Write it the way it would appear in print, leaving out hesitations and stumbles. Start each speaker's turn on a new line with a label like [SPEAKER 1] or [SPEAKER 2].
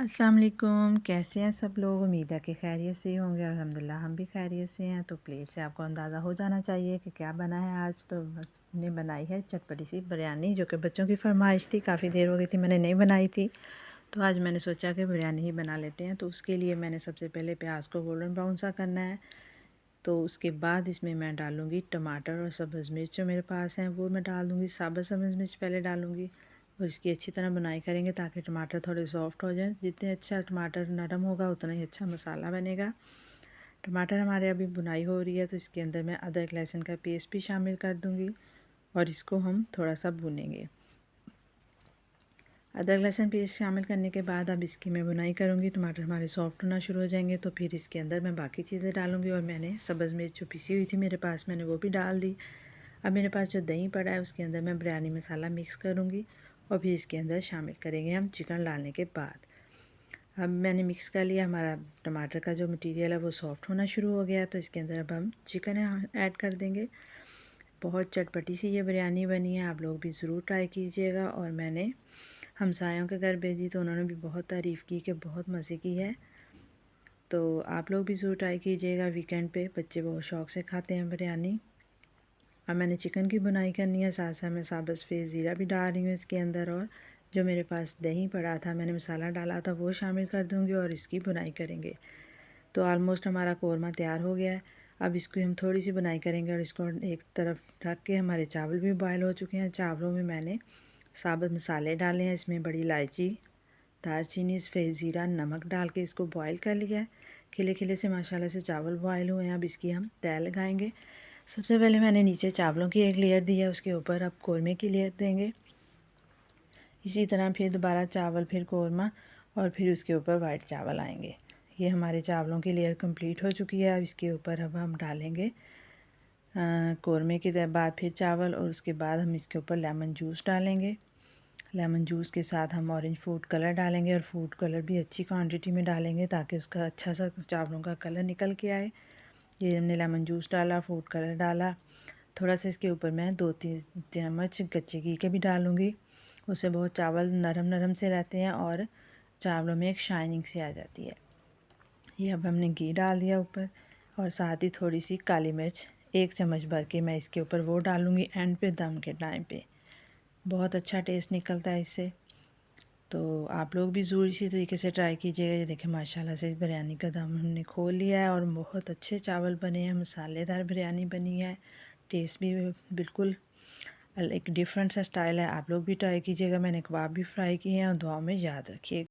[SPEAKER 1] अस्सलाम वालेकुम। कैसे हैं सब लोग? उम्मीद है कि खैरियत से ही होंगे। अल्हम्दुलिल्लाह हम भी खैरियत से हैं। तो प्लेट से आपको अंदाज़ा हो जाना चाहिए कि क्या बना है आज। तो हमने बनाई है चटपटी सी बिरयानी, जो कि बच्चों की फरमाइश थी। काफ़ी देर हो गई थी मैंने नहीं बनाई थी, तो आज मैंने सोचा कि बिरयानी ही बना लेते हैं। तो उसके लिए मैंने सबसे पहले प्याज को गोल्डन ब्राउन सा करना है। तो उसके बाद इसमें मैं डालूँगी टमाटर और सब्ज़ मिर्च जो मेरे पास हैं वो मैं डाल दूँगी। साबुत सब्ज़ मिर्च पहले डालूँगी और इसकी अच्छी तरह बुनाई करेंगे ताकि टमाटर थोड़े सॉफ्ट हो जाएं। जितने अच्छा टमाटर नरम होगा उतना ही अच्छा मसाला बनेगा। टमाटर हमारे अभी बुनाई हो रही है, तो इसके अंदर मैं अदरक लहसुन का पेस्ट भी शामिल कर दूँगी और इसको हम थोड़ा सा भूनेंगे। अदरक लहसुन पेस्ट शामिल करने के बाद अब इसकी मैं बुनाई करूँगी। टमाटर हमारे सॉफ्ट होना शुरू हो जाएंगे तो फिर इसके अंदर मैं बाकी चीज़ें डालूँगी। और मैंने सब्ज़ मिर्च जो पिसी हुई थी मेरे पास, मैंने वो भी डाल दी। अब मेरे पास जो दही पड़ा है उसके अंदर मैं बिरयानी मसाला मिक्स करूँगी और फिर इसके अंदर शामिल करेंगे हम चिकन डालने के बाद। अब मैंने मिक्स कर लिया, हमारा टमाटर का जो मटीरियल है वो सॉफ्ट होना शुरू हो गया। तो इसके अंदर अब हम चिकन ऐड कर देंगे। बहुत चटपटी सी ये बिरयानी बनी है, आप लोग भी ज़रूर ट्राई कीजिएगा। और मैंने हमसायों के घर भेजी तो उन्होंने भी बहुत तारीफ़ की कि बहुत मज़े की है। तो आप लोग भी ज़रूर ट्राई कीजिएगा। वीकेंड पे बच्चे बहुत शौक़ से खाते हैं बिरयानी। अब मैंने चिकन की बुनाई करनी है, साथ साथ मैं साबुत सफ़ेद ज़ीरा भी डाल रही हूँ इसके अंदर। और जो मेरे पास दही पड़ा था, मैंने मसाला डाला था, वो शामिल कर दूँगी और इसकी बुनाई करेंगे। तो ऑलमोस्ट हमारा कोरमा तैयार हो गया है। अब इसको हम थोड़ी सी बुनाई करेंगे और इसको एक तरफ ढक के, हमारे चावल भी बॉयल हो चुके हैं। चावलों में मैंने साबुत मसाले डाले हैं, इसमें बड़ी इलायची, दालचीनी, सफ़ेद ज़ीरा, नमक डाल के इसको बॉयल कर लिया है। खिले खिले से माशाल्लाह से चावल बॉयल हुए हैं। अब इसकी हम तय लगाएंगे। सबसे पहले मैंने नीचे चावलों की एक लेयर दी है, उसके ऊपर अब कोरमे की लेयर देंगे। इसी तरह फिर दोबारा चावल, फिर कोरमा और फिर उसके ऊपर वाइट चावल आएंगे। ये हमारे चावलों की लेयर कंप्लीट हो चुकी है। अब इसके ऊपर अब हम डालेंगे कोरमे के बाद फिर चावल, और उसके बाद हम इसके ऊपर लेमन जूस डालेंगे। लेमन जूस के साथ हम ऑरेंज फूड कलर डालेंगे, और फूड कलर भी अच्छी क्वांटिटी में डालेंगे ताकि उसका अच्छा सा चावलों का कलर निकल के आए। ये हमने लेमन जूस डाला, फूड कलर डाला। थोड़ा सा इसके ऊपर मैं 2-3 चम्मच कच्चे घी के भी डालूँगी। उससे बहुत चावल नरम नरम से रहते हैं और चावलों में एक शाइनिंग सी आ जाती है। ये अब हमने घी डाल दिया ऊपर, और साथ ही थोड़ी सी काली मिर्च 1 चम्मच भर के मैं इसके ऊपर वो डालूँगी एंड पे, दम के टाइम पे। बहुत अच्छा टेस्ट निकलता है इससे। तो आप लोग भी ज़रूर इसी तरीके से ट्राई कीजिएगा। ये देखें माशाल्लाह से बिरयानी का दम हमने खोल लिया है और बहुत अच्छे चावल बने हैं, मसालेदार बिरयानी बनी है। टेस्ट भी बिल्कुल एक डिफरेंट सा स्टाइल है। आप लोग भी ट्राई कीजिएगा। मैंने कबाब भी फ्राई किए हैं, और दुआ में याद रखिएगा।